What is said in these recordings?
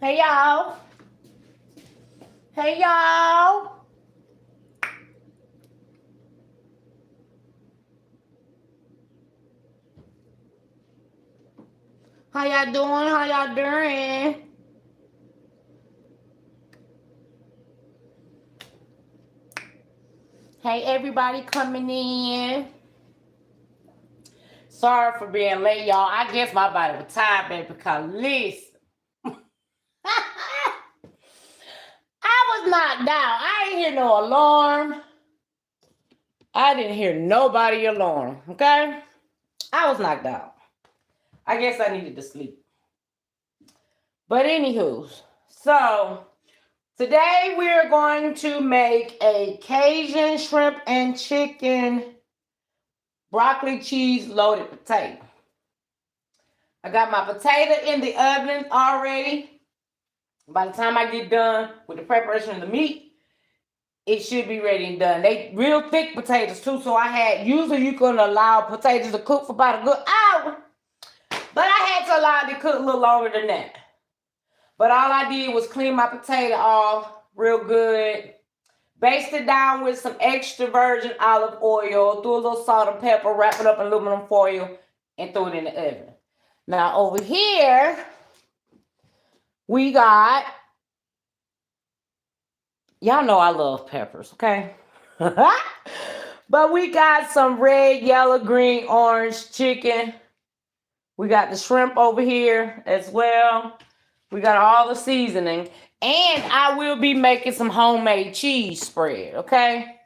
Hey y'all. Hey y'all. How y'all doing? How y'all doing? Hey everybody coming in. Sorry for being late, y'all. I guess my body was tired, baby, because listen. I was knocked out. I ain't hear no alarm. I didn't hear nobody alarm, okay? I was knocked out. I guess I needed to sleep. But anywho, so today we're going to make a Cajun shrimp and chicken broccoli cheese loaded potato. I got my potato in the oven already. By the time I get done with the preparation of the meat, it should be ready and done. They real thick potatoes too, so usually you can allow potatoes to cook for about a good hour. But I had to allow it to cook a little longer than that. But all I did was clean my potato off real good. Baste it down with some extra virgin olive oil. Threw a little salt and pepper. Wrap it up in aluminum foil. And throw it in the oven. Now over here, we got... Y'all know I love peppers, okay? But we got some red, yellow, green, orange chicken. We got the shrimp over here as well. We got all the seasoning. And I will be making some homemade cheese spread, okay?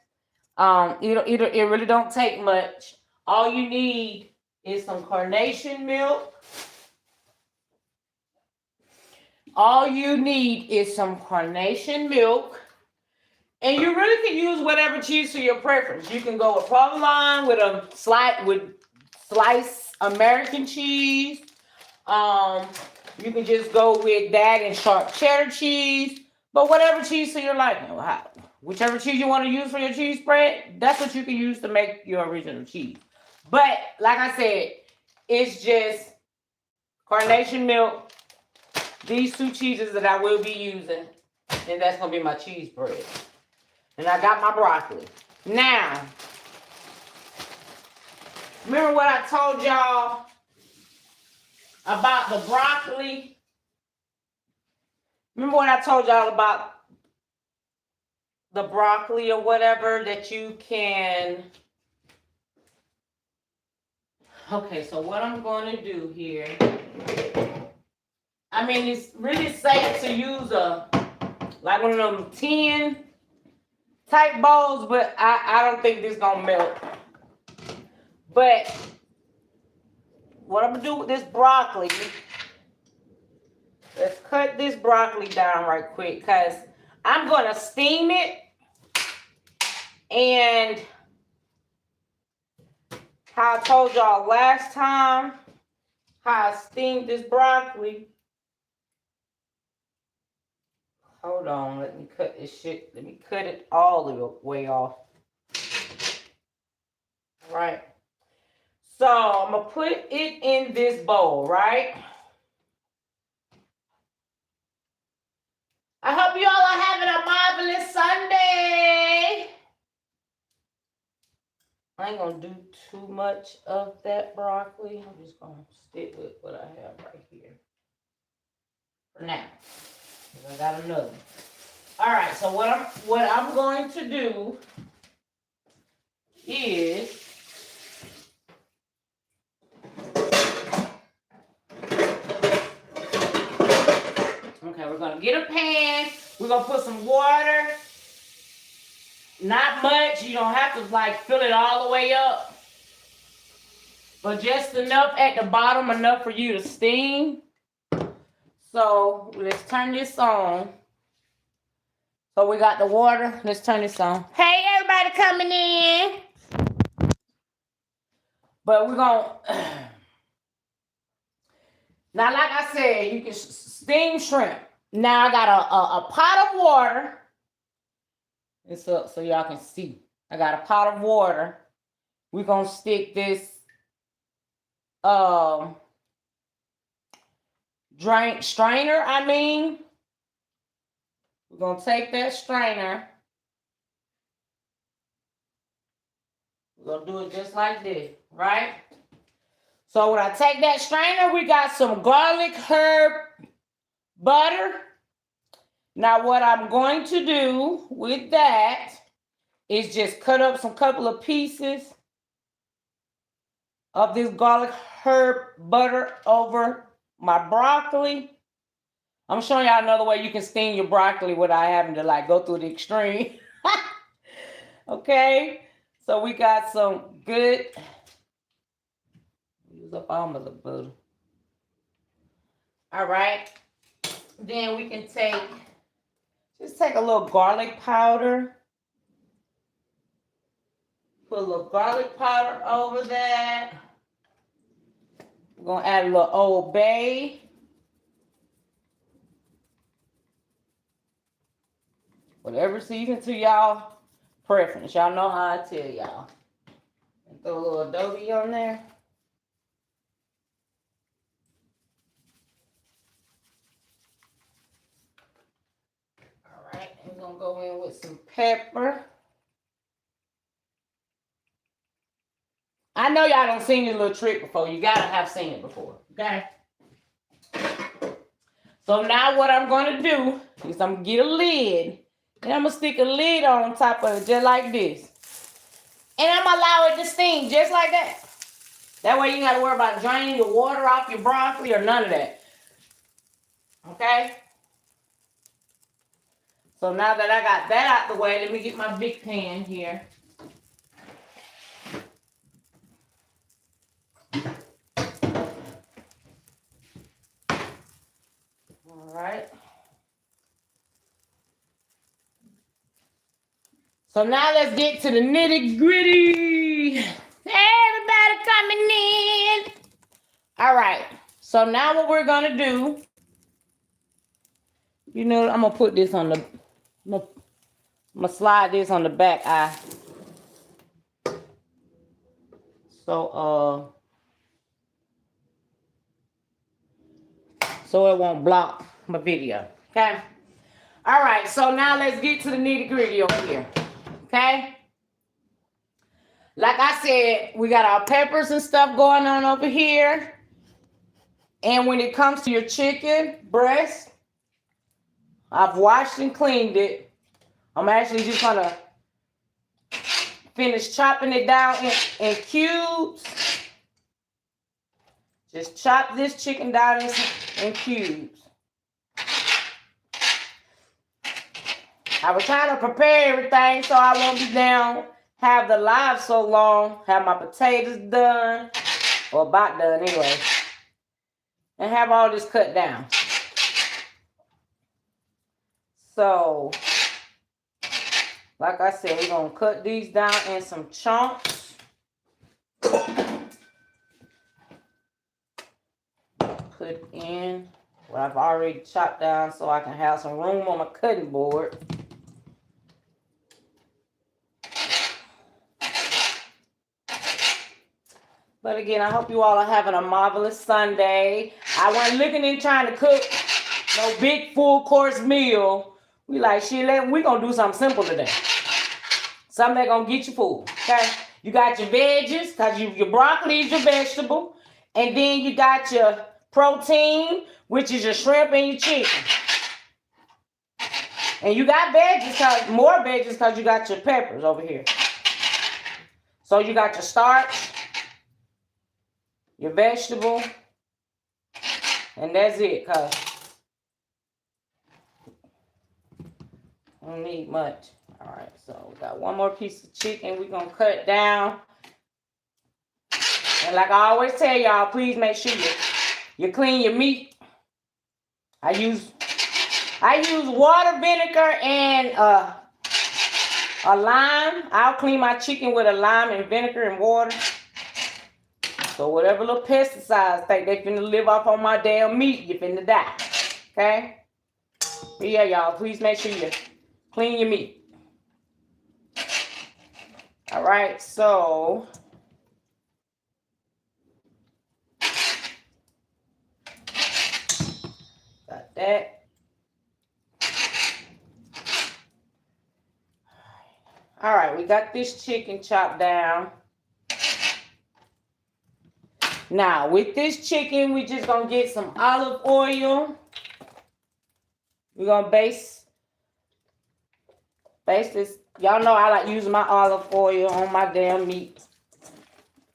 It really don't take much. All you need is some carnation milk. All you need is some carnation milk. And you really can use whatever cheese to your preference. You can go with provolone with sliced American cheese. You can just go with that and sharp cheddar cheese. But whatever cheese to your liking. Whichever cheese you want to use for your cheese spread, that's what you can use to make your original cheese. But like I said, it's just carnation milk, these two cheeses that I will be using, and that's going to be my cheese spread. And I got my broccoli. Now, remember what I told y'all about the broccoli? Remember what I told y'all about the broccoli or whatever that you can... Okay, so what I'm going to do here... I mean, it's really safe to use like one of them tin type bowls, but I don't think this is gonna melt. But what I'm gonna do with this broccoli, let's cut this broccoli down right quick, because I'm gonna steam it. And how I told y'all last time, how I steamed this broccoli. Hold on, let me cut this shit. Let me cut it all the way off. Right. So I'm gonna put it in this bowl, right? I hope you all are having a marvelous Sunday. I ain't gonna do too much of that broccoli. I'm just gonna stick with what I have right here for now. I got another. All right, so what I'm going to do is okay, we're gonna get a pan. We're gonna put some water. Not much. You don't have to like fill it all the way up, but just enough at the bottom, enough for you to steam. So let's turn this on. So we got the water. Let's turn this on. Hey, everybody coming in. But we're going to... Now, like I said, you can steam shrimp. Now, I got a pot of water. It's up so y'all can see. I got a pot of water. We're going to stick this strainer, We're going to take that strainer. We're going to do it just like this, right? So when I take that strainer, we got some garlic herb butter. Now what I'm going to do with that is just cut up some couple of pieces of this garlic herb butter over my broccoli. I'm showing y'all another way you can steam your broccoli without having to like go through the extreme. Okay, so we got some good, use up all my butter. All right, then we can just take a little garlic powder. Put a little garlic powder over that. We're gonna add a little Old Bay. Whatever season to y'all preference. Y'all know how I tell y'all. And throw a little adobe on there. Alright, we're gonna go in with some pepper. I know y'all done seen this little trick before. You gotta have seen it before. Okay? So now what I'm gonna do is I'm gonna get a lid. And I'm gonna stick a lid on top of it just like this. And I'm gonna allow it to steam just like that. That way you ain't gotta worry about draining the water off your broccoli or none of that. Okay? So now that I got that out the way, let me get my big pan here. All right. So now let's get to the nitty gritty. Everybody coming in. All right. So now what we're gonna do, you know, I'm gonna put this on the, I'm gonna slide this on the back eye. So it won't block my video. Okay. All right. So now let's get to the nitty gritty over here. Okay. Like I said, we got our peppers and stuff going on over here. And when it comes to your chicken breast, I've washed and cleaned it. I'm actually just gonna finish chopping it down in cubes. Just chop this chicken down in cubes. I was trying to prepare everything so I won't be down, have the live so long, have my potatoes done, or about done anyway, and have all this cut down. So, like I said, we're going to cut these down in some chunks. Put in what I've already chopped down so I can have some room on my cutting board. But again, I hope you all are having a marvelous Sunday. I wasn't looking and trying to cook no big full course meal. We like, shit, we gonna do something simple today. Something that gonna get you full, okay? You got your veggies, cause your broccoli is your vegetable. And then you got your protein, which is your shrimp and your chicken. And you got veggies, more veggies, cause you got your peppers over here. So you got your starch, your vegetable, and that's it, cause I don't need much. All right, so we got one more piece of chicken we're gonna cut down. And like I always tell y'all, please make sure you clean your meat. I use water, vinegar, and a lime. I'll clean my chicken with a lime and vinegar and water. So whatever little pesticides think they finna live off on my damn meat, you finna die. Okay? But yeah, y'all, please make sure you clean your meat. All right, so got that. All right, we got this chicken chopped down. Now, with this chicken, we just gonna get some olive oil. We're gonna baste this. Y'all know I like using my olive oil on my damn meat.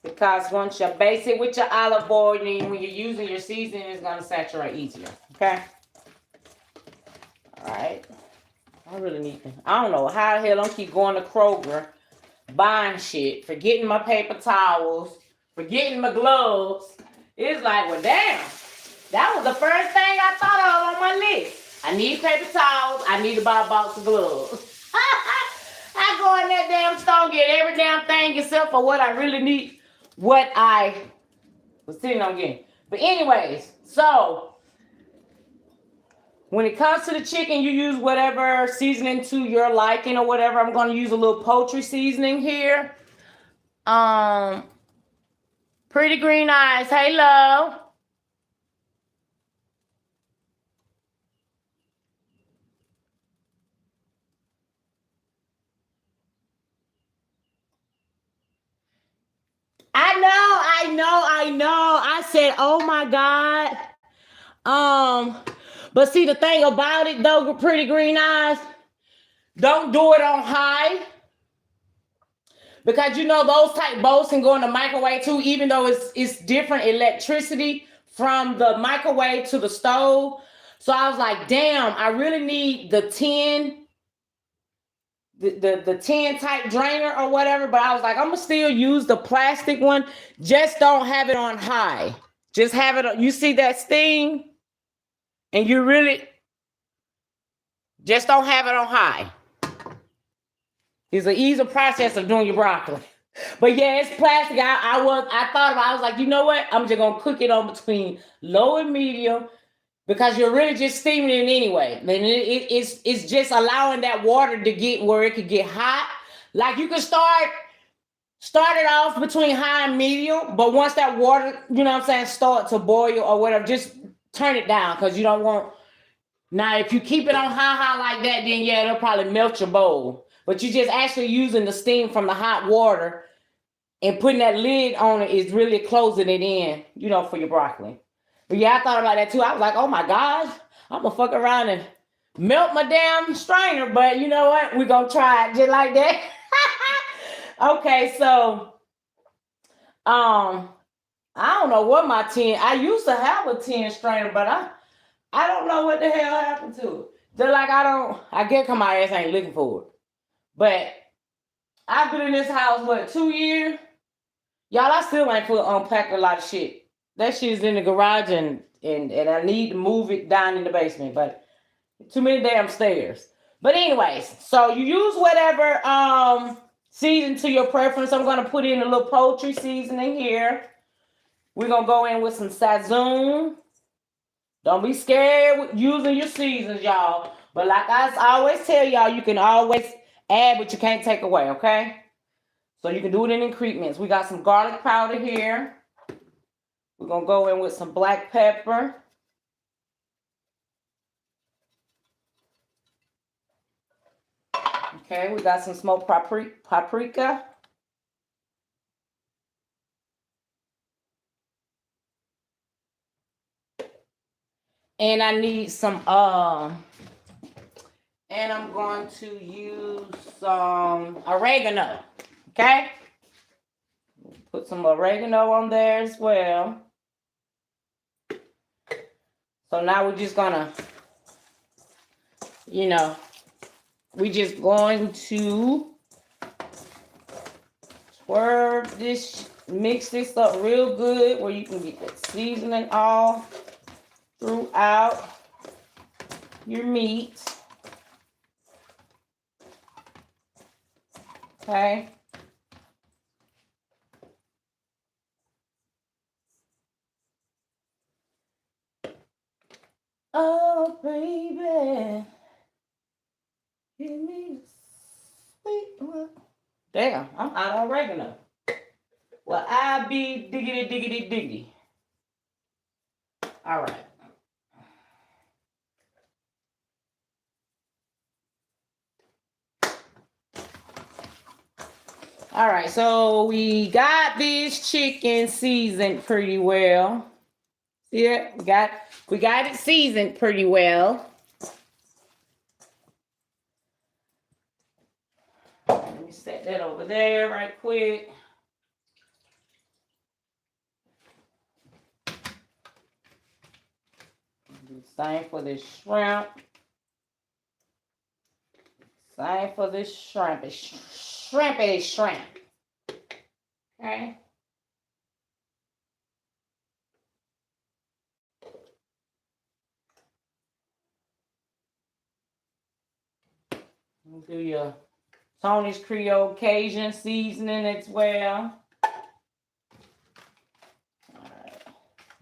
Because once you baste it with your olive oil, then when you're using your seasoning, it's gonna saturate easier. Okay? Alright. I really need to. I don't know how the hell I'm keep going to Kroger, buying shit, forgetting my paper towels, forgetting my gloves. It's like, well, damn. That was the first thing I thought of on my list. I need paper towels. I need to buy a box of gloves. I go in that damn store and get every damn thing except for what I really need, what I was sitting on getting. But anyways, so when it comes to the chicken, you use whatever seasoning to your liking or whatever. I'm going to use a little poultry seasoning here. Pretty Green Eyes, hello. I know. I said, oh my God. But see the thing about it though, Pretty Green Eyes, don't do it on high. Because you know those type bowls can go in the microwave too, even though it's different electricity from the microwave to the stove. So I was like, damn, I really need the tin, the tin type drainer or whatever. But I was like, I'm gonna still use the plastic one. Just don't have it on high. Just have it on, you see that steam? And you really just don't have it on high. It's an easy process of doing your broccoli. But yeah, it's plastic. I thought about it. I was like, you know what? I'm just gonna cook it on between low and medium because you're really just steaming it anyway. And it's just allowing that water to get where it could get hot. Like you can start it off between high and medium, but once that water, you know what I'm saying, start to boil or whatever, just turn it down because you don't want. Now, if you keep it on high like that, then yeah, it'll probably melt your bowl. But you just actually using the steam from the hot water and putting that lid on it is really closing it in, you know, for your broccoli. But yeah, I thought about that too. I was like, oh my gosh, I'm gonna fuck around and melt my damn strainer. But you know what? We're gonna try it just like that. Okay, so I don't know what my tin. I used to have a tin strainer, but I don't know what the hell happened to it. Just like I guess my ass ain't looking for it. But I've been in this house, what, 2 years? Y'all, I still ain't unpacked a lot of shit. That shit is in the garage and I need to move it down in the basement, but too many damn stairs. But anyways, so you use whatever season to your preference. I'm gonna put in a little poultry seasoning here. We're gonna go in with some Cajun. Don't be scared with using your seasons, y'all. But like I always tell y'all, you can always add, but you can't take away, okay? So you can do it in increments. We got some garlic powder here. We're going to go in with some black pepper. Okay, we got some smoked paprika. And I need some, and I'm going to use some oregano, okay? Put some oregano on there as well. So now we're just gonna, you know, we just going to swerve this, mix this up real good where you can get that seasoning all throughout your meat. Okay. Oh, baby. Give me sweet one. Damn, I'm out of oregano. Well, I be diggity. All right. All right, so we got this chicken seasoned pretty well. See it? We got it seasoned pretty well. Let me set that over there right quick. Do the same for this shrimp. Same for this shrimp. It's shrimp. Okay. Do your Tony's Creole Cajun seasoning as well. All right.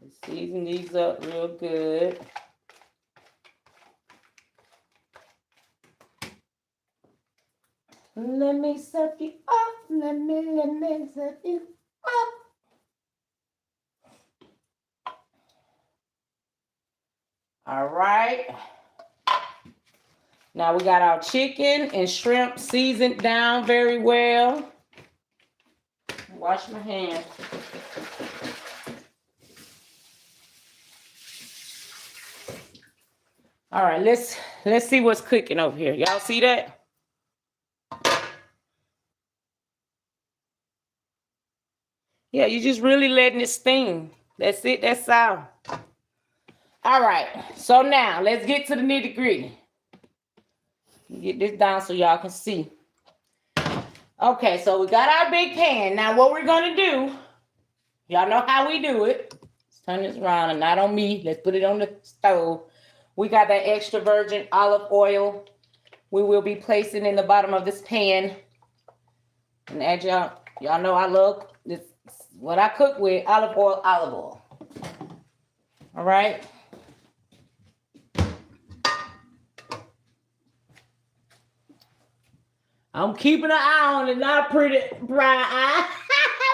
Let's season these up real good. Let me serve you up. Let me serve you up. All right. Now we got our chicken and shrimp seasoned down very well. Wash my hands. All right, let's see what's cooking over here. Y'all see that? Yeah, you're just really letting it steam. That's it. That's all. All right. So now let's get to the nitty gritty. Get this down so y'all can see. Okay, so we got our big pan. Now what we're gonna do, y'all know how we do it. Let's turn this around and not on me. Let's put it on the stove. We got that extra virgin olive oil. We will be placing in the bottom of this pan. And as y'all know, I love this. What I cook with, olive oil. All right. I'm keeping an eye on it, not pretty bright eye,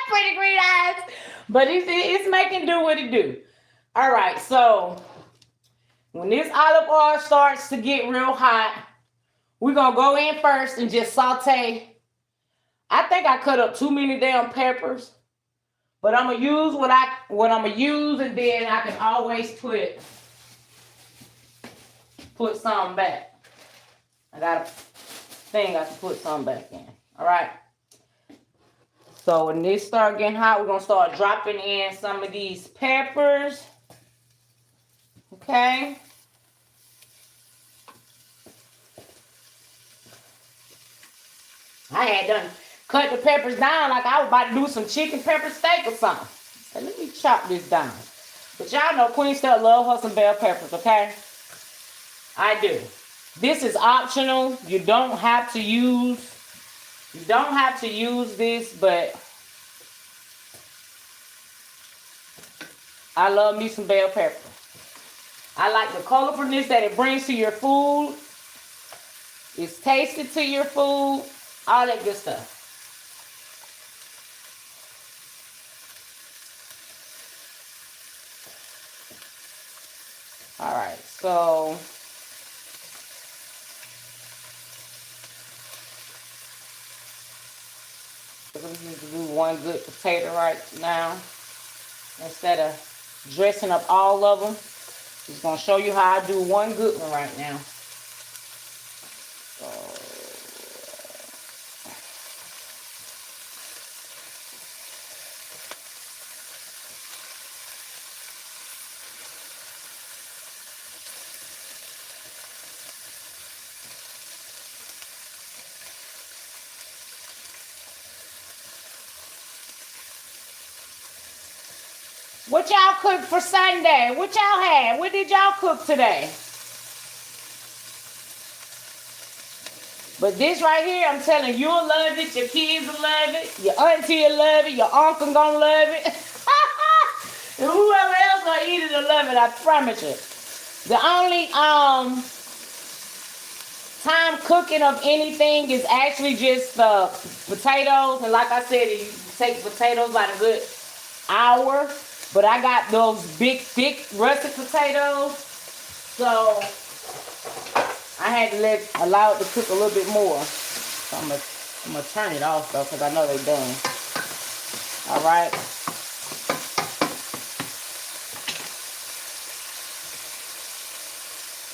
pretty green eyes, but it's making do what it do. All right, so when this olive oil starts to get real hot, we're gonna go in first and just saute. I think I cut up too many damn peppers, but I'm gonna use what I'm gonna use, and then I can always put some back. I got a thing I can put some back in. All right. So when this start getting hot, we're gonna start dropping in some of these peppers. Okay. I had done cut the peppers down like I was about to do some chicken pepper steak or something. So let me chop this down. But y'all know Queen Stella love her some bell peppers, okay? I do. This is optional. You don't have to use this, but I love me some bell pepper. I like the colorfulness that it brings to your food. It's tasty to your food. All that good stuff. All right, so we're going to do one good potato right now. Instead of dressing up all of them, just going to show you how I do one good one right now. So, what y'all cook for Sunday? What y'all had? What did y'all cook today? But this right here, I'm telling you, you'll love it. Your kids will love it. Your auntie will love it. Your uncle gonna love it. And whoever else gonna eat it will love it. I promise you. The only time cooking of anything is actually just the potatoes. And like I said, you take potatoes like a good hour. But I got those big, thick, russet potatoes. So I had to allow it to cook a little bit more. So I'm going to I'm going to turn it off, though, because I know they're done. All right.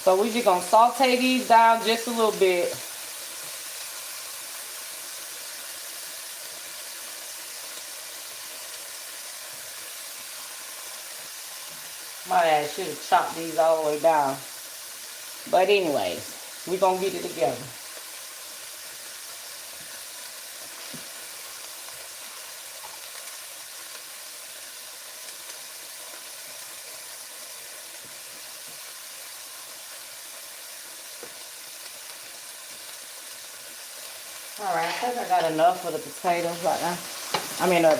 So we're just going to saute these down just a little bit. My ass should have chopped these all the way down. But anyways, we're going to get it together. Alright, I think I got enough for the potatoes right now. I mean, a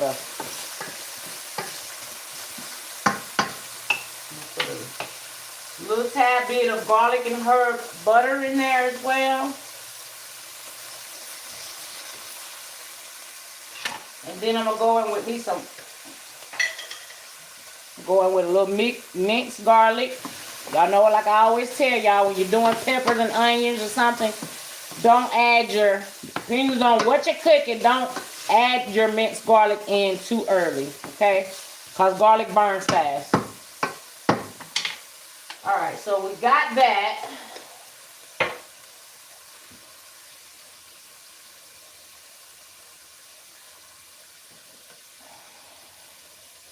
little tad bit of garlic and herb butter in there as well. And then I'm going to go in with me some, go in with a little minced garlic. Y'all know, like I always tell y'all, when you're doing peppers and onions or something, don't add your, depending on what you're cooking, don't add your minced garlic in too early, okay? Because garlic burns fast. All right, so we got that.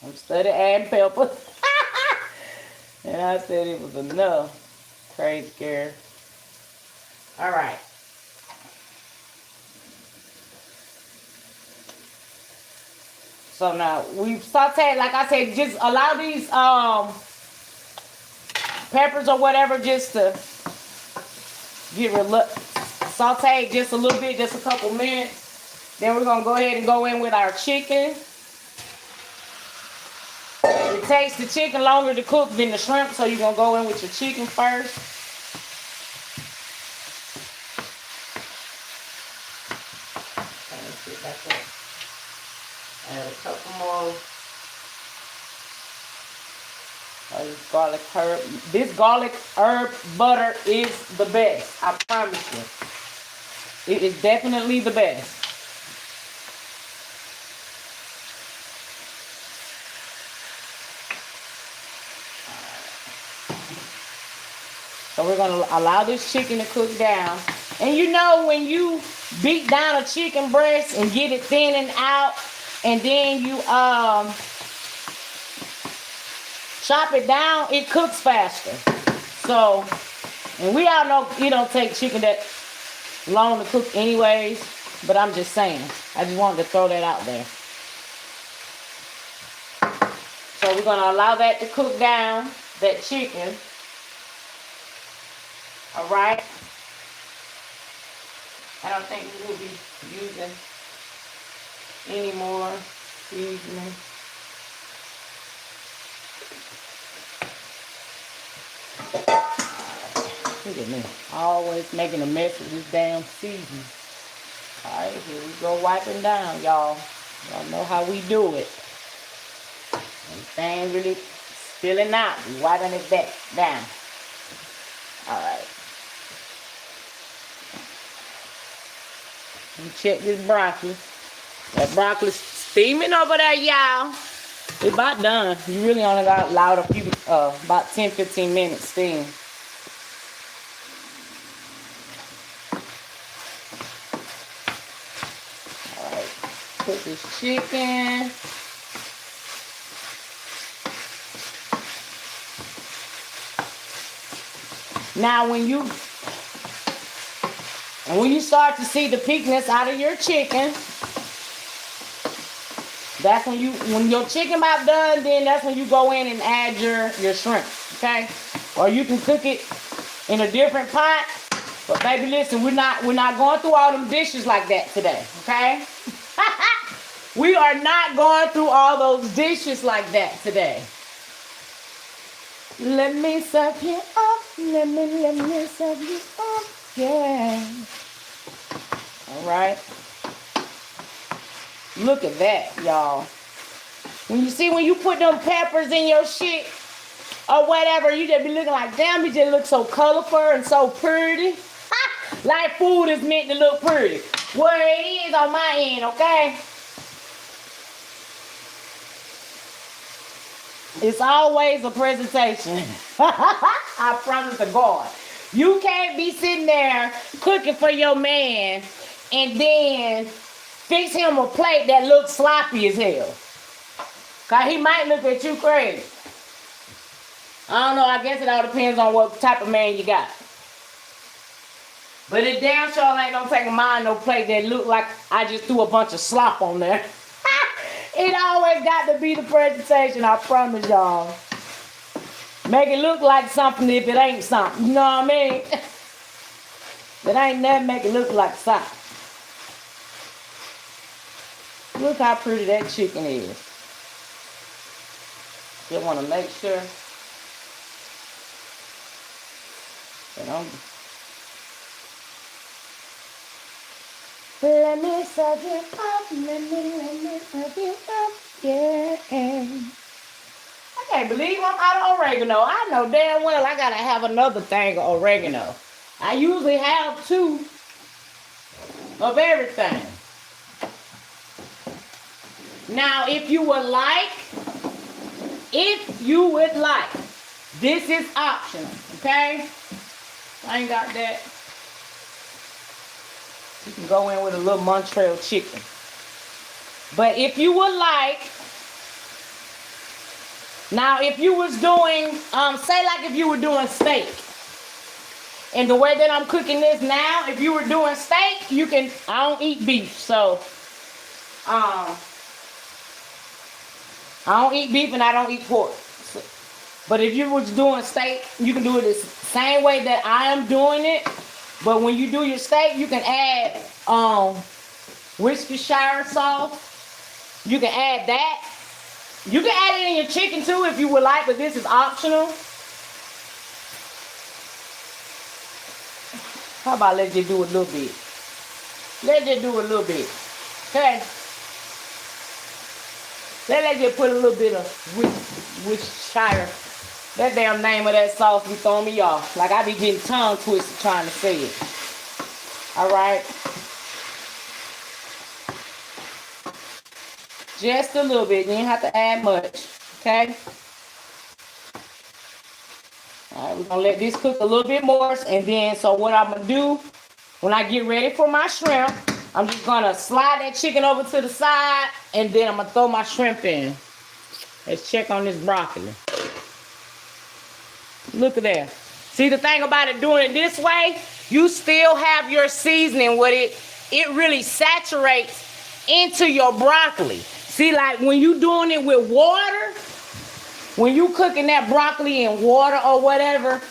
I'm studying adding pepper. And I said it was enough. Crazy girl. All right. So now we've sauteed, like I said, just allow these peppers or whatever just to get sauteed just a little bit, just a couple minutes. Then we're gonna go ahead and go in with our chicken. It takes the chicken longer to cook than the shrimp, so you're gonna go in with your chicken first. Add a couple more. This garlic herb. This garlic herb butter is the best. I promise you. It is definitely the best. So we're going to allow this chicken to cook down. And you know, when you beat down a chicken breast and get it thinning out, and then you chop it down, it cooks faster. So, and we all know it don't take chicken that long to cook anyways, but I'm just saying. I just wanted to throw that out there. So we're going to allow that to cook down, that chicken. All right. I don't think we will be using any more seasoning. Look at me. Always making a mess of this damn seasoning. All right, here we go wiping down, y'all. Y'all know how we do it. Everything really spilling out. We wiping it back down. All right. Let me check this broccoli. That broccoli's steaming over there, y'all. It's about done. You really only got allowed a few, about 10-15 minutes steam. All right. Put this chicken. Now, when you start to see the pinkness out of your chicken, that's when your chicken about done, then that's when you go in and add your shrimp, okay? Or you can cook it in a different pot. But baby, listen, we're not going through all them dishes like that today, okay? We are not going through all those dishes like that today. Let me serve you up. Let me serve you up. Yeah. All right. Look at that, y'all. When you put them peppers in your shit or whatever, you just be looking like, damn, it just looks so colorful and so pretty. Like food is meant to look pretty. where it is on my end, okay? It's always a presentation. I promise to God. You can't be sitting there cooking for your man and then fix him a plate that looks sloppy as hell. Cause he might look at you crazy. I don't know, I guess it all depends on what type of man you got. But it damn sure ain't gonna take mine no plate that look like I just threw a bunch of slop on there. It always got to be the presentation, I promise y'all. Make it look like something if it ain't something. You know what I mean? If it ain't nothing, make it look like something. Look how pretty that chicken is. Just want to make sure that I'm... Let me serve you up, let me serve you up, yeah. I can't believe I'm out of oregano. I know damn well I gotta have another thing of oregano. I usually have 2 of everything. Now, if you would like, this is optional, okay? I ain't got that. You can go in with a little Montreal chicken. But if you would like, now if you was doing, say like if you were doing steak, and the way that I'm cooking this now, if you were doing steak, you can, I don't eat beef, so, I don't eat beef and I don't eat pork. So, but if you was doing steak, you can do it the same way that I am doing it. But when you do your steak, you can add Worcestershire sauce. You can add that. You can add it in your chicken too if you would like, but this is optional. How about let's just do a little bit? Let's just do a little bit. Okay? Let's just put a little bit of Worcestershire. That damn name of that sauce be throwing me off. Like I be getting tongue twisted trying to say it. Alright. Just a little bit. You ain't have to add much. Okay? Alright, we're gonna let this cook a little bit more. And then, so what I'm gonna do, when I get ready for my shrimp, I'm just gonna slide that chicken over to the side. And then I'm gonna throw my shrimp in. Let's check on this broccoli. Look at that. See, the thing about it, doing it this way, you still have your seasoning with it. It really saturates into your broccoli. See, like when you doing it with water, when you cooking that broccoli in water or whatever,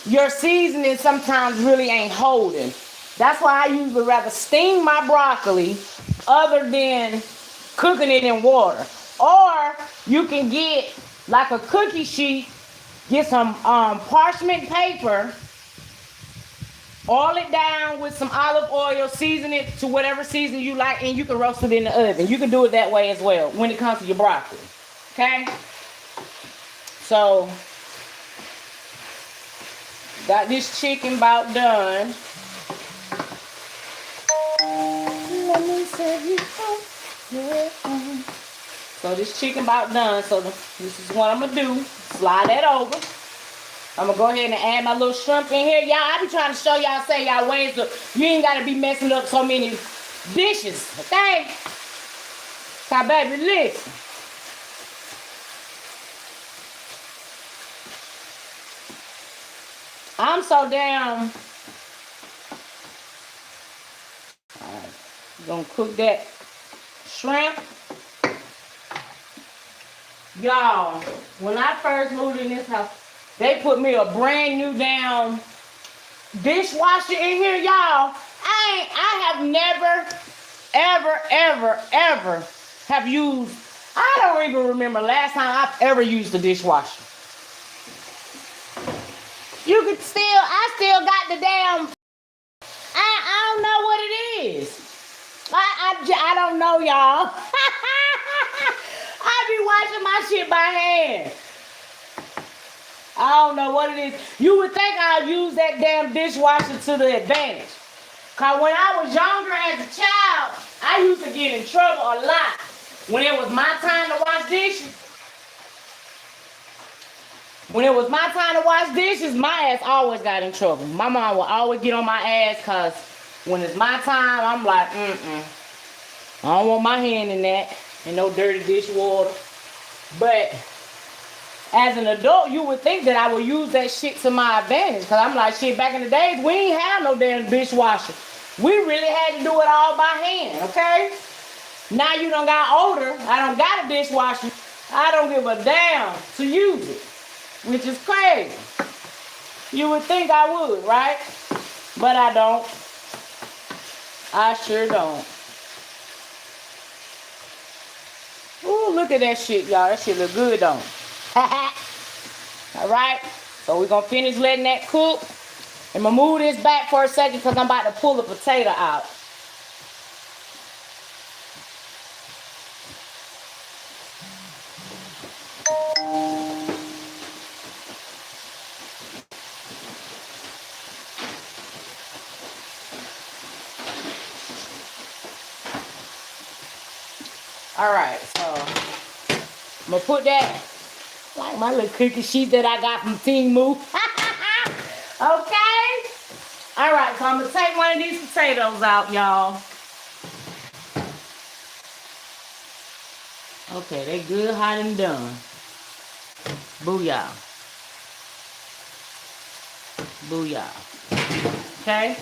your seasoning sometimes really ain't holding. That's why I usually rather steam my broccoli other than cooking it in water. Or you can get like a cookie sheet. Get some parchment paper, oil it down with some olive oil, season it to whatever season you like, and you can roast it in the oven. You can do it that way as well when it comes to your broccoli. Okay? So, got this chicken about done. Let me serve you up. So this chicken about done. So this is what I'm going to do. Slide that over. I'm going to go ahead and add my little shrimp in here. Y'all, I be trying to show y'all, say y'all ways to, you ain't got to be messing up so many dishes. Okay? So baby, listen. I'm so down. Alright. Gonna cook that shrimp. Y'all, when I first moved in this house, they put me a brand new damn dishwasher in here, y'all. I have never, ever have used, I don't even remember last time I've ever used a dishwasher. You could still, I still got the damn, I don't know what it is. I don't know, y'all. I be washing my shit by hand. I don't know what it is. You would think I'd use that damn dishwasher to the advantage. Cause when I was younger as a child, I used to get in trouble a lot. When it was my time to wash dishes, my ass always got in trouble. My mom would always get on my ass because when it's my time, I'm like, I don't want my hand in that and no dirty dishwater. But as an adult, you would think that I would use that shit to my advantage. Because I'm like, shit, back in the days, we ain't have no damn dishwasher. We really had to do it all by hand, okay? Now you done got older. I done got a dishwasher. I don't give a damn to use it, which is crazy. You would think I would, right? But I don't. I sure don't. Ooh, look at that shit, y'all. That shit look good, don't it? All right. So we're going to finish letting that cook. I'm going to move this back for a second because I'm about to pull the potato out. All right, so I'm going to put that, like my little cookie sheet that I got from Temu. Okay? All right, so I'm going to take one of these potatoes out, y'all. Okay, they good, hot, and done. Booyah. Booyah. Okay?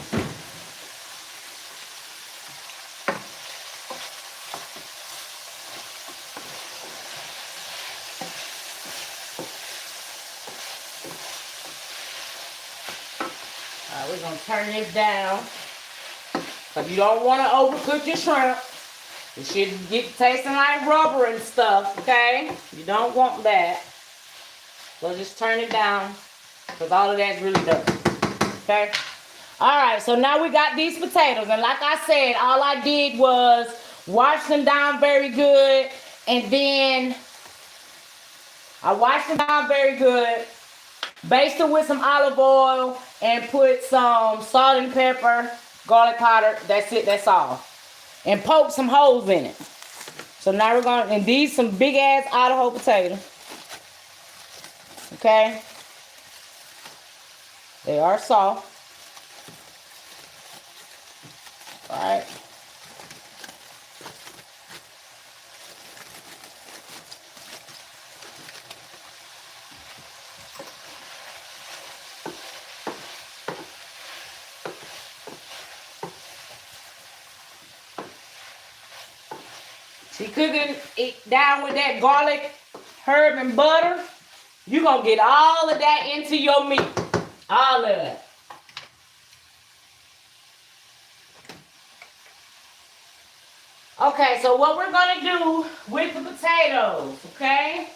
We're going to turn this down. Because you don't want to overcook your shrimp. It should get tasting like rubber and stuff, okay? You don't want that. So just turn it down. Because all of that's really done. Okay? Alright, so now we got these potatoes. And like I said, all I did was wash them down very good. And then I washed them down very good. Baste them with some olive oil and put some salt and pepper, garlic powder. That's it. That's all. And poke some holes in it. So now we're going to, and these some big ass Idaho potatoes. Okay. They are soft. All right. She cooking it down with that garlic, herb, and butter. You're going to get all of that into your meat. All of it. Okay, so what we're going to do with the potatoes, okay?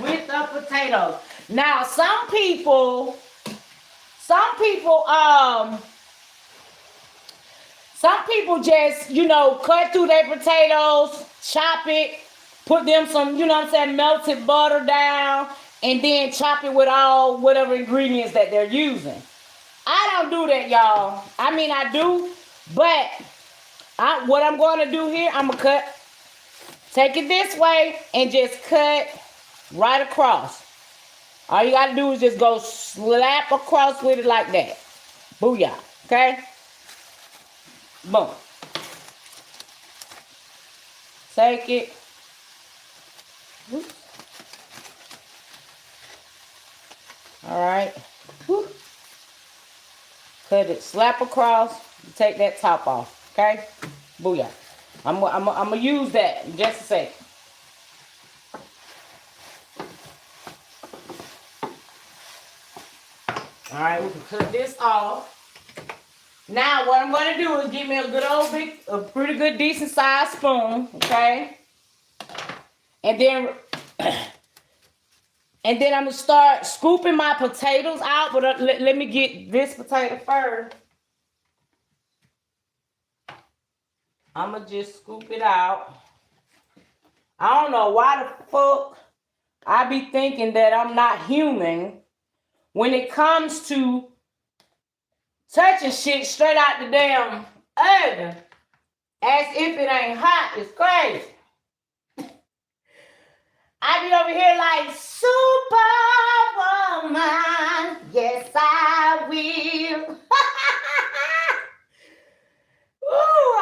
With the potatoes. Now, some people just, cut through their potatoes, chop it, put them some, melted butter down, and then chop it with all whatever ingredients that they're using. I don't do that, y'all. I mean, I do, but what I'm going to do here, I'm going to take it this way, and just cut right across. All you got to do is just go slap across with it like that. Booyah, okay? Boom. Take it. Oops. All right. Woo. Cut it, slap across, take that top off, okay? Booyah. I'm going to use that in just a second. All right, we can cut this off. Now, what I'm going to do is get me a pretty good, decent sized spoon, okay? And then I'm going to start scooping my potatoes out. But let me get this potato first. I'm going to just scoop it out. I don't know why the fuck I be thinking that I'm not human when it comes to touching shit straight out the damn oven as if it ain't hot. It's crazy. I be over here like Superwoman. Yes, I will. Ooh,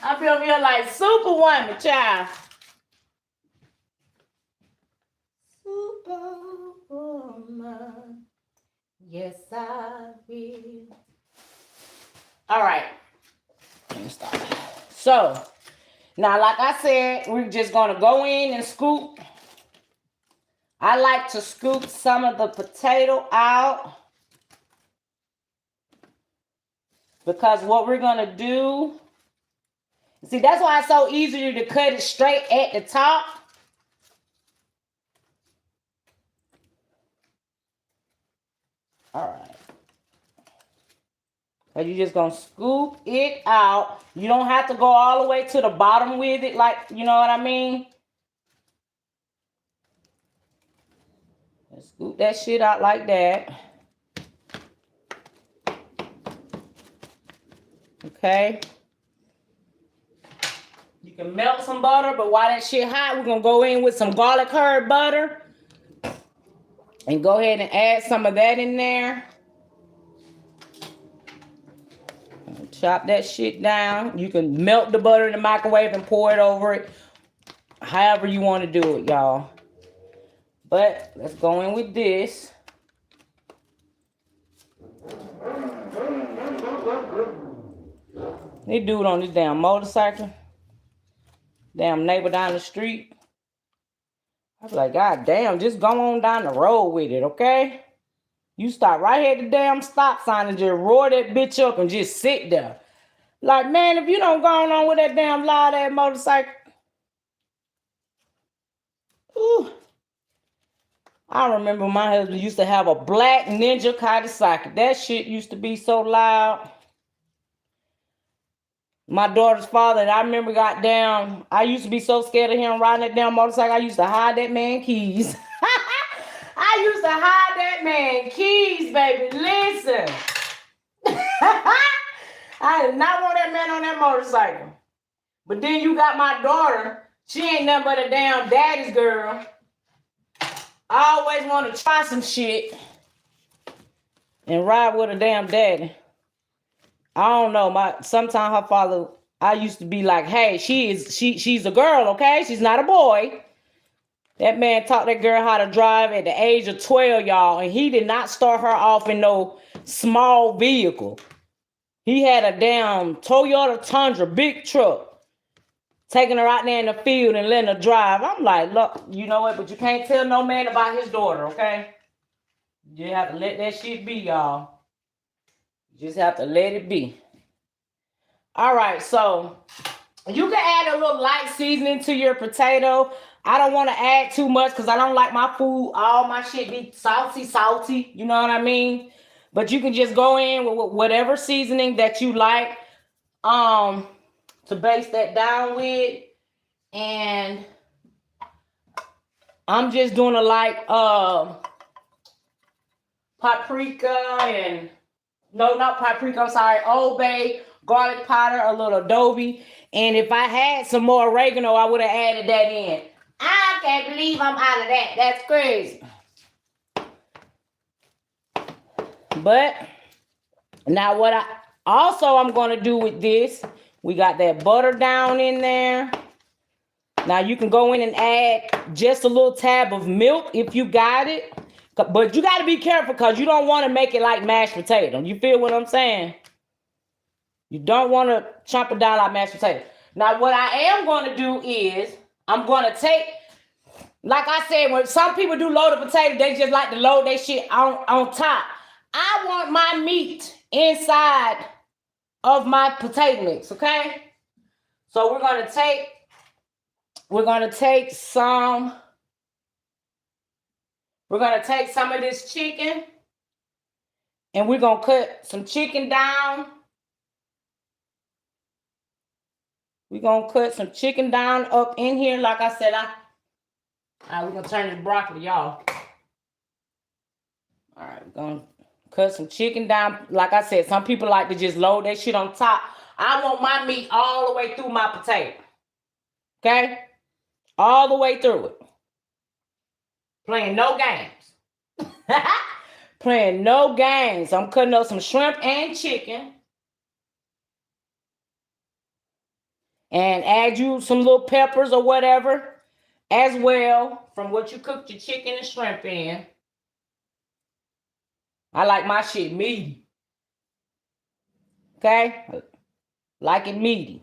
I be over here like Superwoman, child. Superwoman. Yes, I will. All right. Let me stop. So, now, like I said, we're just going to go in and scoop. I like to scoop some of the potato out. Because what we're going to do, see, that's why it's so easy to cut it straight at the top. All right. And you're just going to scoop it out. You don't have to go all the way to the bottom with it, like, you know what I mean? Scoop that shit out like that. Okay. You can melt some butter, but while that shit hot, we're going to go in with some garlic herb butter. And go ahead and add some of that in there. Chop that shit down. You can melt the butter in the microwave and pour it over it. However you want to do it, y'all. But let's go in with this. This dude on this damn motorcycle. Damn neighbor down the street. I was like, God damn, just go on down the road with it, okay? You stop right here at the damn stop sign and just roar that bitch up and just sit there. Like, man, if you don't go on with that damn loud ass motorcycle. Ooh. I remember my husband used to have a black Ninja Kawasaki. That shit used to be so loud. My daughter's father, and I remember got down. I used to be so scared of him riding that damn motorcycle. I used to hide that man keys. I used to hide that man keys, baby. Listen. I did not want that man on that motorcycle. But then you got my daughter. She ain't nothing but a damn daddy's girl. I always want to try some shit and ride with a damn daddy. I don't know. Sometimes her father, I used to be like, hey, she's a girl, okay? She's not a boy. That man taught that girl how to drive at the age of 12, y'all, and he did not start her off in no small vehicle. He had a damn Toyota Tundra, big truck, taking her out there in the field and letting her drive. I'm like, look, you know what? But you can't tell no man about his daughter, okay? You have to let that shit be, y'all. You just have to let it be. All right, so you can add a little light seasoning to your potato. I don't want to add too much because I don't like my food, all my shit be salty. You know what I mean? But you can just go in with whatever seasoning that you like to base that down with. And I'm just doing a light paprika and no, not paprika, I'm sorry, Old Bay, garlic powder, a little adobe. And if I had some more oregano, I would have added that in. I can't believe I'm out of that. That's crazy. But now what I'm going to do with this, we got that butter down in there. Now you can go in and add just a little tab of milk if you got it. But you got to be careful because you don't want to make it like mashed potato. You feel what I'm saying? You don't want to chomp it down like mashed potato. Now what I am going to do is I'm going to take, like I said, when some people do loaded potato, they just like to load their shit on top. I want my meat inside of my potato mix, okay? So we're going to take some of this chicken and we're going to cut some chicken down. We're going to cut some chicken down up in here. Like I said, we're going to turn this broccoli, y'all. All right, we're going to Cut some chicken down. Like I said, some people like to just load that shit on top. I want my meat all the way through my potato. Okay? All the way through it. Playing no games. Playing no games. I'm cutting up some shrimp and chicken. And add you some little peppers or whatever as well from what you cooked your chicken and shrimp in. I like my shit meaty. Okay? Like it meaty.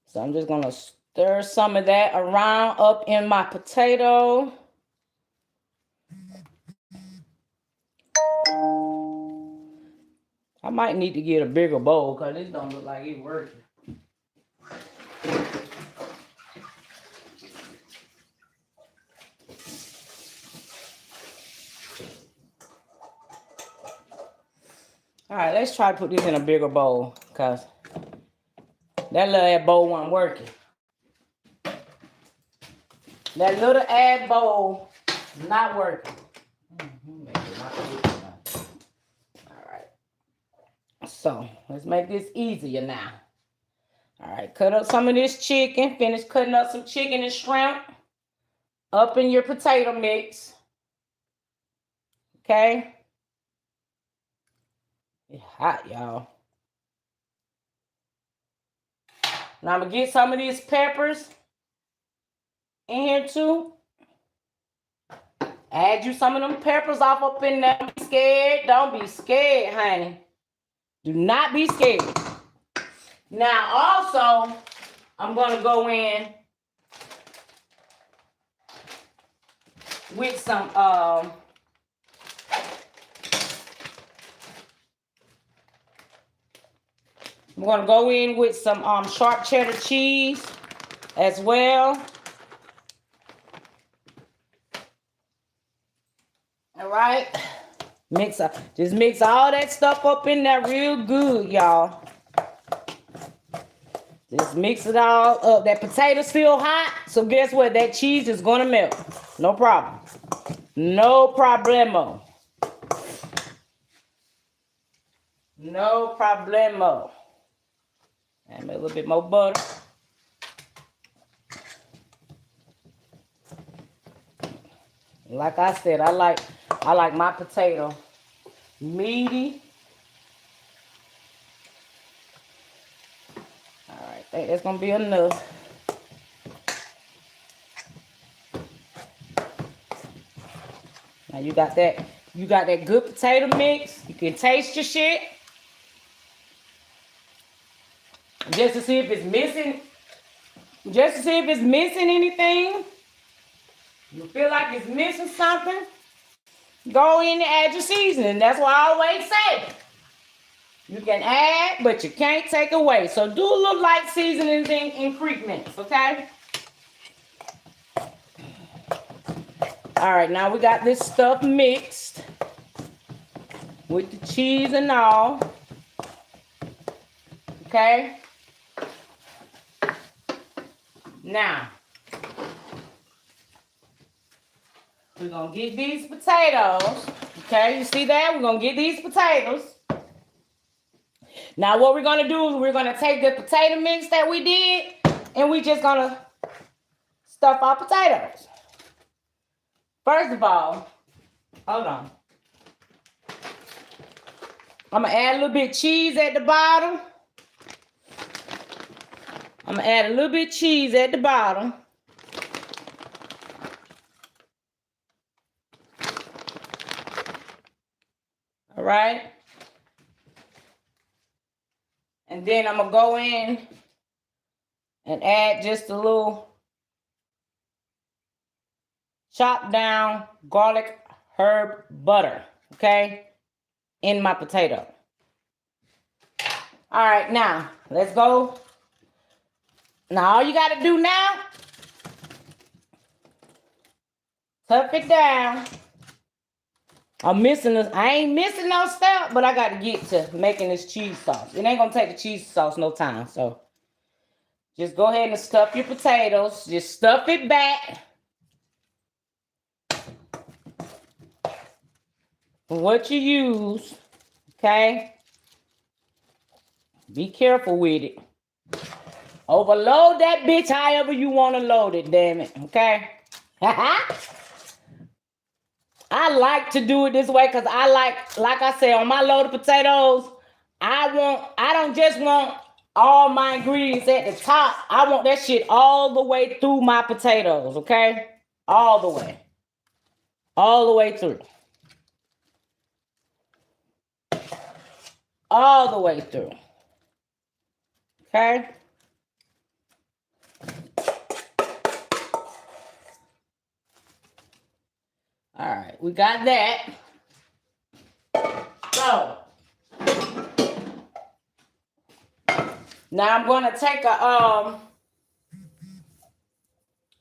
So I'm just going to stir some of that around up in my potato. I might need to get a bigger bowl because this don't look like it's working. All right, let's try to put this in a bigger bowl because that little ad bowl wasn't working. That little ad bowl not working. All right. So let's make this easier now. All right, cut up some of this chicken. Finish cutting up some chicken and shrimp up in your potato mix. Okay. It's hot, y'all. Now I'm going to get some of these peppers in here too. Add you some of them peppers off up in there. Don't be scared. Don't be scared, honey. Do not be scared. Now also, I'm going to go in with some I'm going to go in with some sharp cheddar cheese as well. All right. Just mix all that stuff up in there real good, y'all. Just mix it all up. That potato's still hot, so guess what? That cheese is going to melt. No problem. No problemo. No problemo. Add a little bit more butter. Like I said, I like my potato meaty. All right, I think that's gonna be enough. Now you got that good potato mix. You can taste your shit. Just to see if it's missing. Just to see if it's missing anything. You feel like it's missing something, go in and add your seasoning. That's what I always say. You can add, but you can't take away. So do a little light seasonings and increments, okay? All right, now we got this stuff mixed with the cheese and all. Okay? Now, we're going to get these potatoes. Okay, you see that? We're going to get these potatoes. Now, what we're going to do is we're going to take the potato mix that we did, and we're just going to stuff our potatoes. First of all, hold on. I'm going to add a little bit of cheese at the bottom. I'm going to add a little bit of cheese at the bottom. All right. And then I'm going to go in and add just a little chopped down garlic herb butter, okay, in my potato. All right, now let's go. Now all you got to do now, tuck it down. I ain't missing no step, but I got to get to making this cheese sauce. It ain't going to take the cheese sauce no time. So just go ahead and stuff your potatoes. Just stuff it back. what you use, okay? Be careful with it. Overload that bitch however you want to load it, damn it, okay? I like to do it this way because I like I said, on my loaded potatoes, I don't just want all my ingredients at the top. I want that shit all the way through my potatoes, okay? All the way. All the way through. All the way through. Okay? All right, we got that. So, now I'm gonna take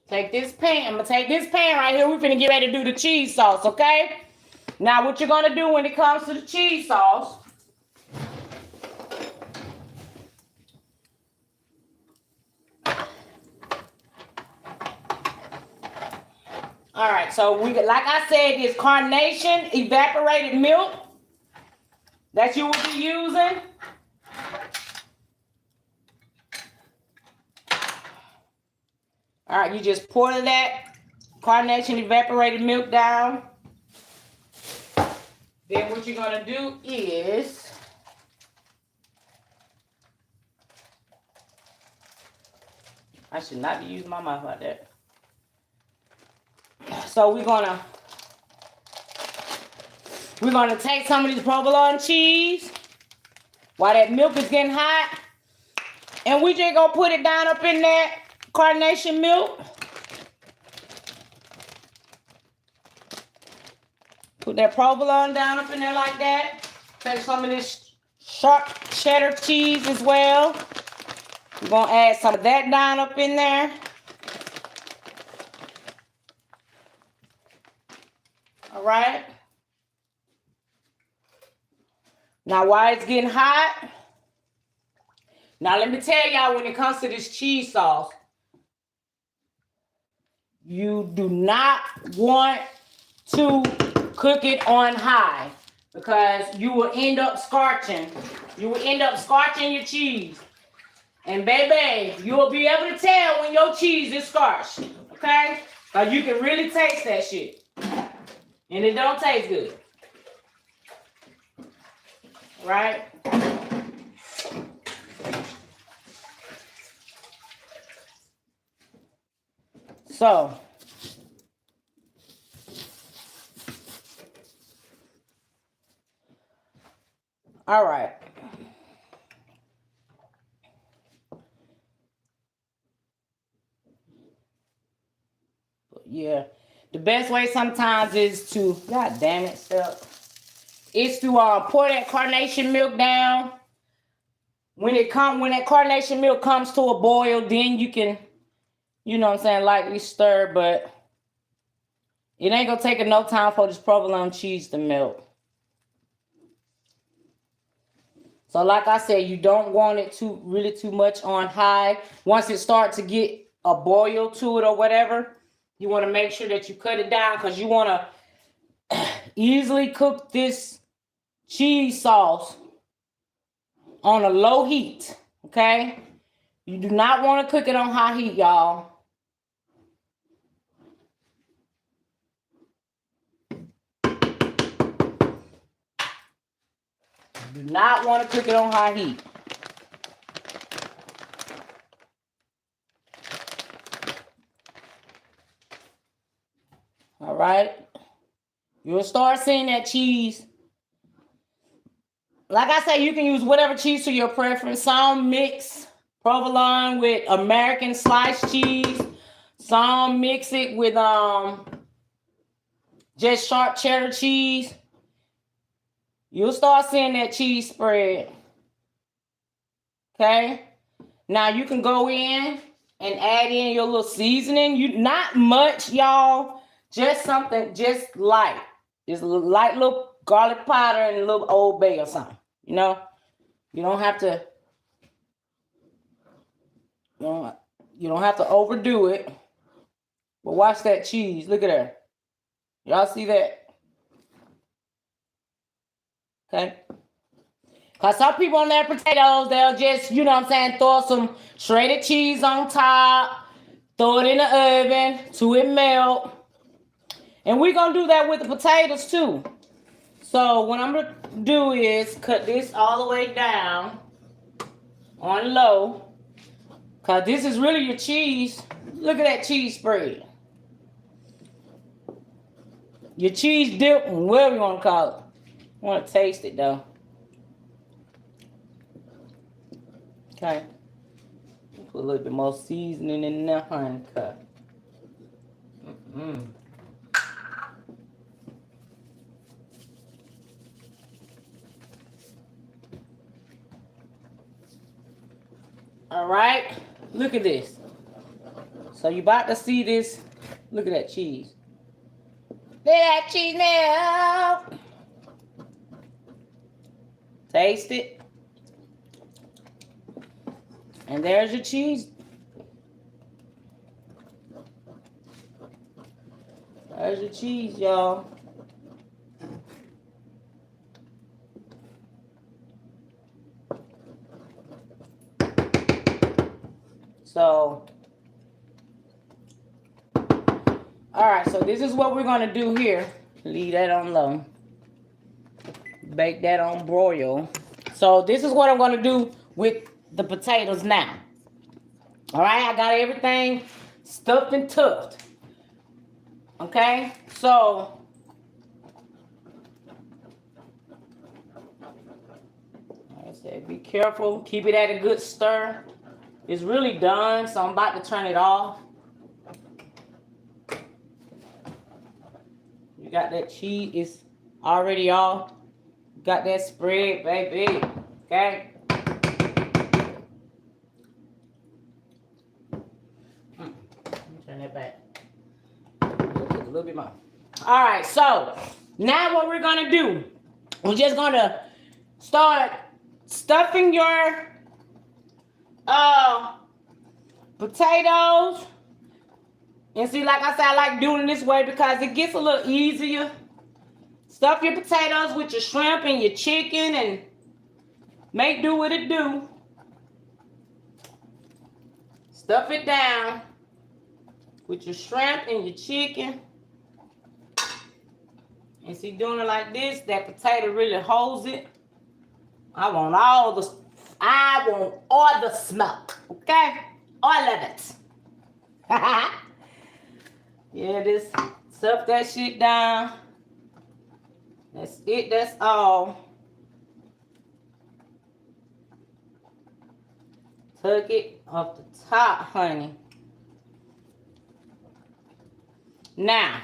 take this pan. I'm gonna take this pan right here. We're finna get ready to do the cheese sauce, okay? Now, what you're gonna do when it comes to the cheese sauce, all right, so we, like I said, this carnation evaporated milk that you will be using. All right, you just pour that carnation evaporated milk down. Then what you're gonna do is I should not be using my mouth like that. So we're gonna take some of this provolone cheese while that milk is getting hot, and we just gonna put it down up in that carnation milk. Put that provolone down up in there like that. Take some of this sharp cheddar cheese as well. We're gonna add some of that down up in there. All right. Now while it's getting hot, now let me tell y'all, when it comes to this cheese sauce, you do not want to cook it on high because you will end up scorching. You will end up scorching your cheese. And baby, you will be able to tell when your cheese is scorched. Okay? Because you can really taste that shit. And it don't taste good. Right? So, all right. Yeah. The best way sometimes is to, God damn it, stuff. Is to pour that carnation milk down. When that carnation milk comes to a boil, then you can, you know what I'm saying, lightly stir, but it ain't gonna take no time for this provolone cheese to melt. So like I said, you don't want it really too much on high. Once it starts to get a boil to it or whatever, you want to make sure that you cut it down because you want to easily cook this cheese sauce on a low heat, okay? You do not want to cook it on high heat, y'all. Do not want to cook it on high heat. All right. You'll start seeing that cheese. Like I say, you can use whatever cheese to your preference. Some mix provolone with American sliced cheese. Some mix it with just sharp cheddar cheese. You'll start seeing that cheese spread. Okay? Now you can go in and add in your little seasoning. Not much, y'all. Just something just light. Just a light little garlic powder and a little Old Bay or something. You know? You don't have to you don't have to overdo it. But watch that cheese. Look at that. Y'all see that? Okay? Because some people on their potatoes, they'll just, you know what I'm saying, throw some shredded cheese on top, throw it in the oven to it melt. And we're going to do that with the potatoes too. So what I'm going to do is cut this all the way down on low. Because this is really your cheese. Look at that cheese spread. Your cheese dip, whatever you want to call it. I want to taste it though. Okay. Put a little bit more seasoning in there, honey. Cut. All right. Look at this. So you about to see this. Look at that cheese. Look at that cheese now. Taste it. And there's your cheese. There's your cheese, y'all. So, all right, so this is what we're going to do here. Leave that on low. Bake that on broil. So this is what I'm going to do with the potatoes now. All right, I got everything stuffed and tucked. Okay, so like I said, be careful. Keep it at a good stir. It's really done, so I'm about to turn it off. You got that cheese, it's already off. You got that spread, baby. Okay. Turn that back. A little bit more. All right, so now what we're gonna do, we're just gonna start stuffing your potatoes. And see, like I said, I like doing it this way because it gets a little easier. Stuff your potatoes with your shrimp and your chicken and make do what it do. Stuff it down with your shrimp and your chicken. And see, doing it like this, that potato really holds it. I want all the smoke, okay? All of it. Yeah, just stuff that shit down. That's it, that's all. Tuck it off the top, honey. Now,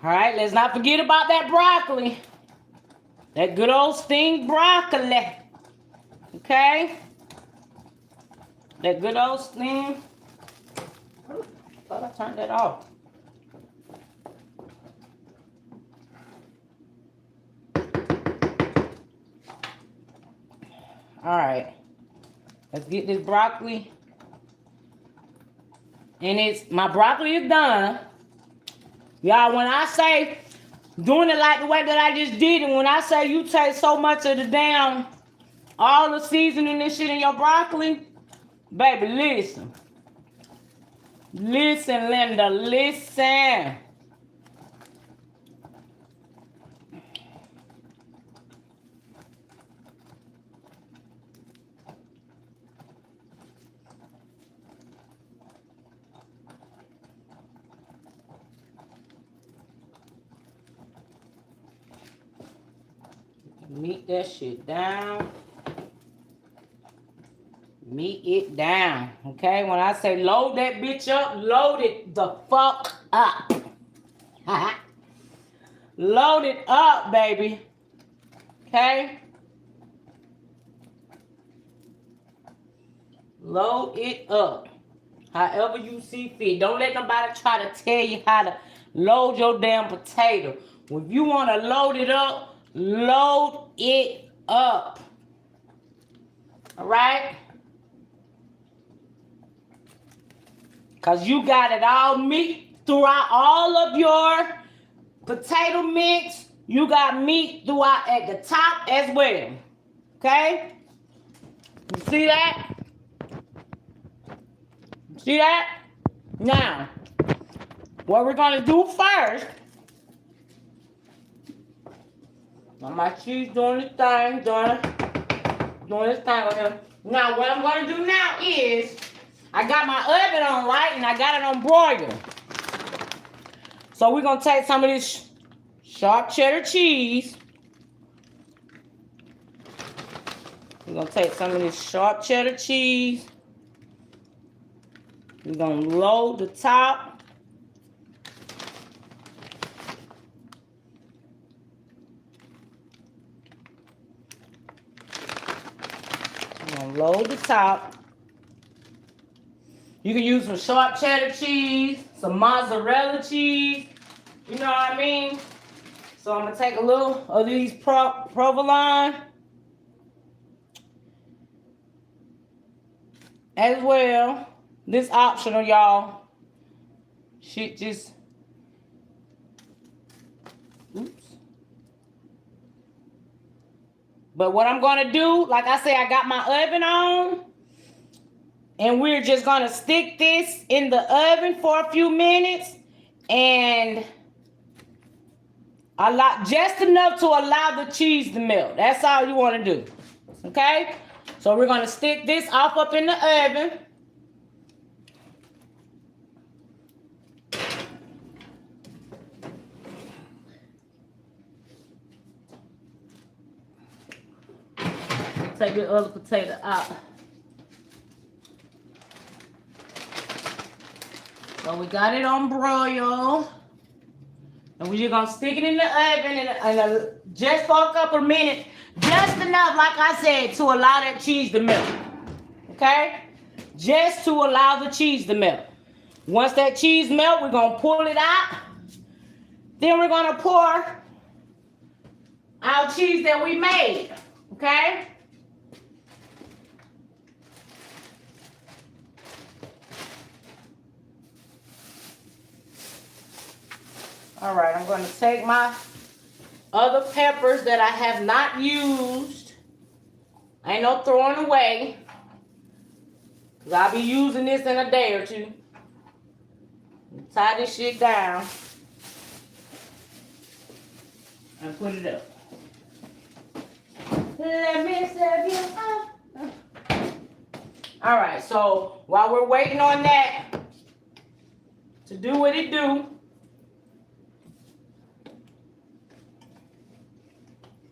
all right, let's not forget about that broccoli. That good old steamed broccoli. Okay? That good old steamed. Oh, I thought I turned that off. All right. Let's get this broccoli. And my broccoli is done. Y'all, when I say doing it like the way that I just did, and when I say you take so much of the damn, all the seasoning and shit in your broccoli, baby, listen. Listen, Linda, listen. Meat that shit down. Meat it down. Okay? When I say load that bitch up, load it the fuck up. Load it up, baby. Okay? Load it up. However you see fit. Don't let nobody try to tell you how to load your damn potato. If you want to load it up, Load it up. All right? Because you got it all meat throughout all of your potato mix. You got meat throughout at the top as well. Okay? You see that? See that? Now, what we're going to do first. Now my cheese doing this thing, doing this thing over here. Now, what I'm going to do now is, I got my oven on, right? And I got it on broil. So we're going to take some of this sharp cheddar cheese. We're going to take some of this sharp cheddar cheese. We're going to load the top. We're going to load the top. You can use some sharp cheddar cheese, some mozzarella cheese. You know what I mean? So I'm going to take a little of these provolone as well. This optional, y'all. Shit just... Oops. But what I'm going to do, like I said, I got my oven on. And we're just going to stick this in the oven for a few minutes. And just enough to allow the cheese to melt. That's all you want to do. Okay? So we're going to stick this off up in the oven. Take the other potato out. So we got it on broil. And we're just going to stick it in the oven and just for a couple of minutes. Just enough, like I said, to allow that cheese to melt. Okay? Just to allow the cheese to melt. Once that cheese melts, we're going to pull it out. Then we're going to pour our cheese that we made. Okay? All right, I'm going to take my other peppers that I have not used. Ain't no throwing away. Because I'll be using this in a day or two. Tie this shit down. And put it up. Let me serve you up. All right, so while we're waiting on that to do what it do,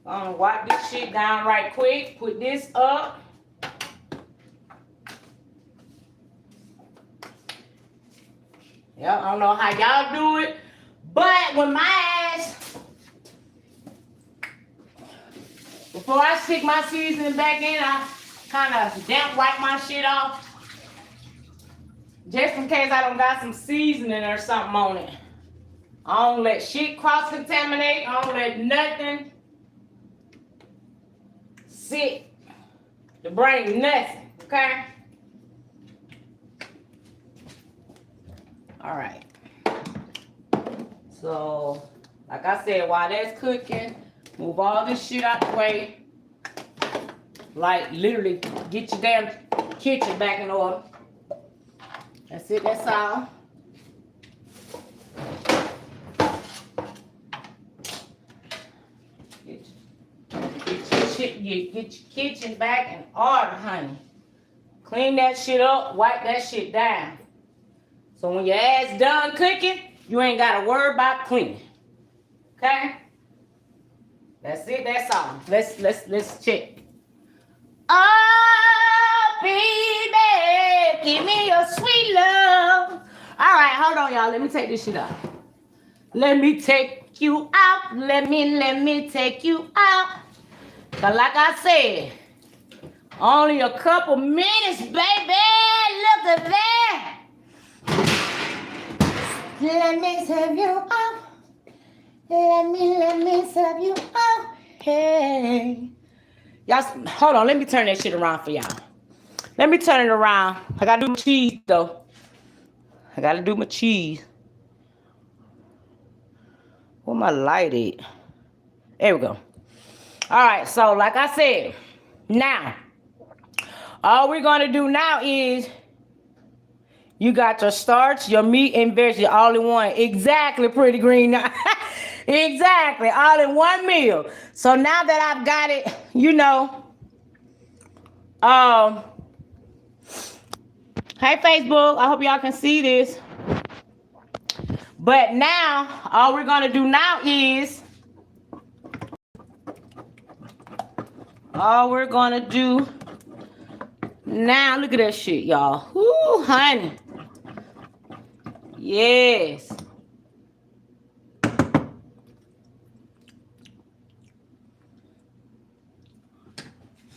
I'm gonna wipe this shit down right quick. Put this up. Yeah, I don't know how y'all do it, but when my ass, before I stick my seasoning back in, I kind of damp wipe my shit off. Just in case I don't got some seasoning or something on it. I don't let shit cross-contaminate. I don't let nothing sit to bring nothing, okay? All right. So, like I said, while that's cooking, move all this shit out the way. Like, literally, get your damn kitchen back in order. That's it, that's all. Get your kitchen back in order, honey. Clean that shit up, wipe that shit down. So when your ass done cooking, you ain't got to worry about cleaning. Okay? That's it, that's all. Let's check. Oh, baby, give me your sweet love. All right, hold on, y'all. Let me take this shit out. Let me take you out. Let me take you out. Cause like I said, only a couple minutes, baby. Look at that. Let me serve you out. Let me serve you out. Hey. Y'all, hold on. Let me turn that shit around for y'all. Let me turn it around. I gotta do my cheese, though. I gotta do my cheese. Where my light at? There we go. All right, so like I said, now, all we're gonna do now is you got your starch, your meat, and veggies all in one. Exactly, pretty green. Exactly, all in one meal. So now that I've got it, hey Facebook, I hope y'all can see this. But now, all we're gonna do now is, look at that shit, y'all. Woo, honey. Yes.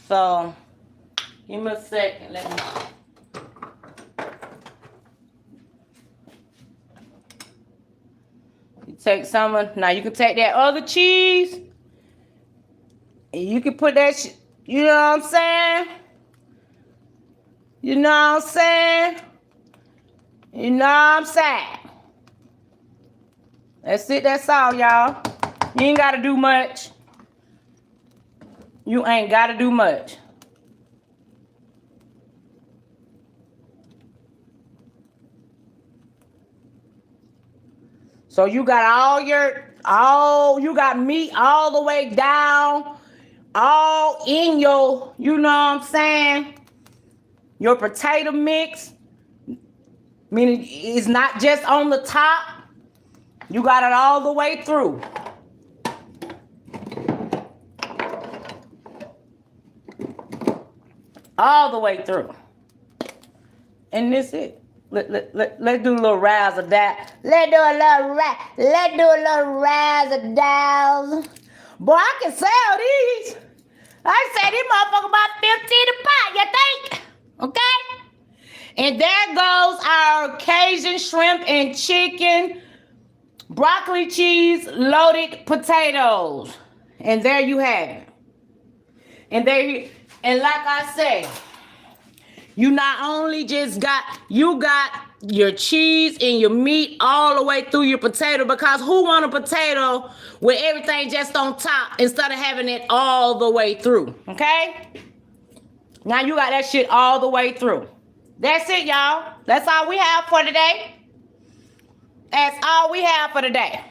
So, give me a second. Let me. You take some of. Now you can take that other cheese, and you can put that. You know what I'm saying? You know what I'm saying? You know what I'm saying? That's it. That's all, y'all. You ain't gotta do much. You ain't gotta do much. So you got you got meat all the way down, all in your, you know what I'm saying? Your potato mix. Meaning it's not just on the top. You got it all the way through. All the way through. And this it. Let's do a little razzle dazzle. Let's do a little razzle dazzle. Boy, I can sell these. I say these motherfuckers about 15 a pot, you think? Okay? And there goes our Cajun shrimp and chicken, broccoli cheese, loaded potatoes. And there you have it. And like I say, you not only just got your cheese and your meat all the way through your potato, because who want a potato with everything just on top instead of having it all the way through, okay? Now you got that shit all the way through. That's it, y'all. That's all we have for today. That's all we have for today.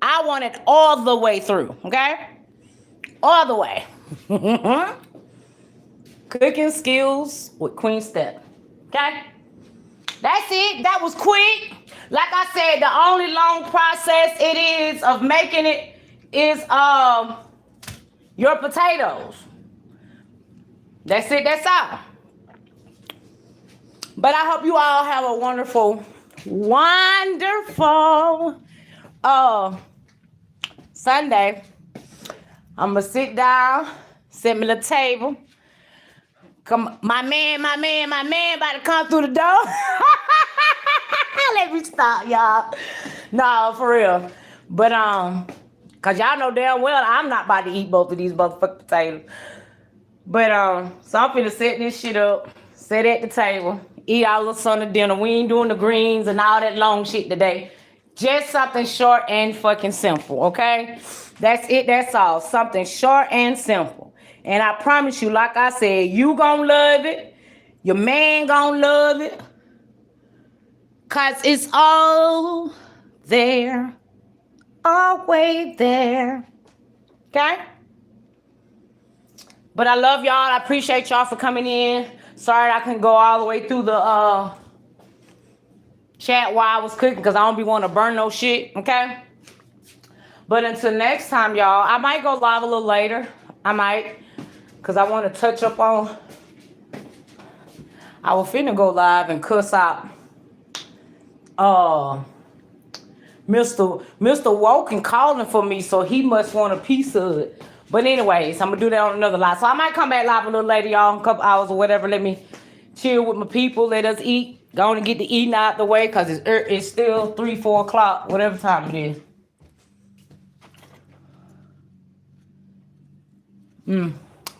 I want it all the way through, okay? All the way. Cooking skills with Queen Step. Okay? That's it. That was quick. Like I said, the only long process it is of making it is your potatoes. That's it. That's all. But I hope you all have a wonderful Sunday. I'm going to sit down, set me the table. Come, my man about to come through the door. Let me stop, y'all. No, for real. But, cause y'all know damn well I'm not about to eat both of these motherfucking potatoes. But, so I'm finna set this shit up, sit at the table, eat all the Sunday dinner. We ain't doing the greens and all that long shit today. Just something short and fucking simple, okay? That's it, that's all. Something short and simple. And I promise you, like I said, you gonna love it. Your man gonna love it. Cause it's all there. Always there. Okay? But I love y'all. I appreciate y'all for coming in. Sorry I couldn't go all the way through the chat while I was cooking, because I don't be wanting to burn no shit. Okay? But until next time, y'all, I might go live a little later. I might. Because I want to touch up on. I was finna go live and cuss out Mr. Woken calling for me, so he must want a piece of it. But anyways, I'm going to do that on another live. So I might come back live a little later, y'all, in a couple hours or whatever. Let me chill with my people. Let us eat. Go on and get the eating out the way, because it's still 3, 4 o'clock, whatever time it is.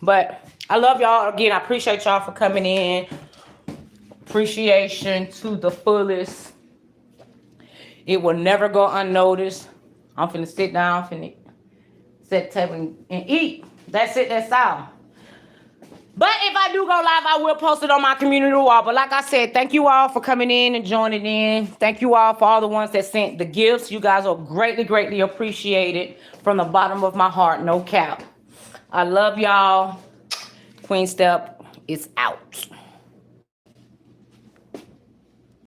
But I love y'all. Again, I appreciate y'all for coming in. Appreciation to the fullest. It will never go unnoticed. I'm finna sit down, finna set the table and eat. That's it, that's all. But if I do go live, I will post it on my community wall. But like I said, thank you all for coming in and joining in. Thank you all for all the ones that sent the gifts. You guys are greatly, greatly appreciated from the bottom of my heart. No cap. I love y'all. Queen Step is out.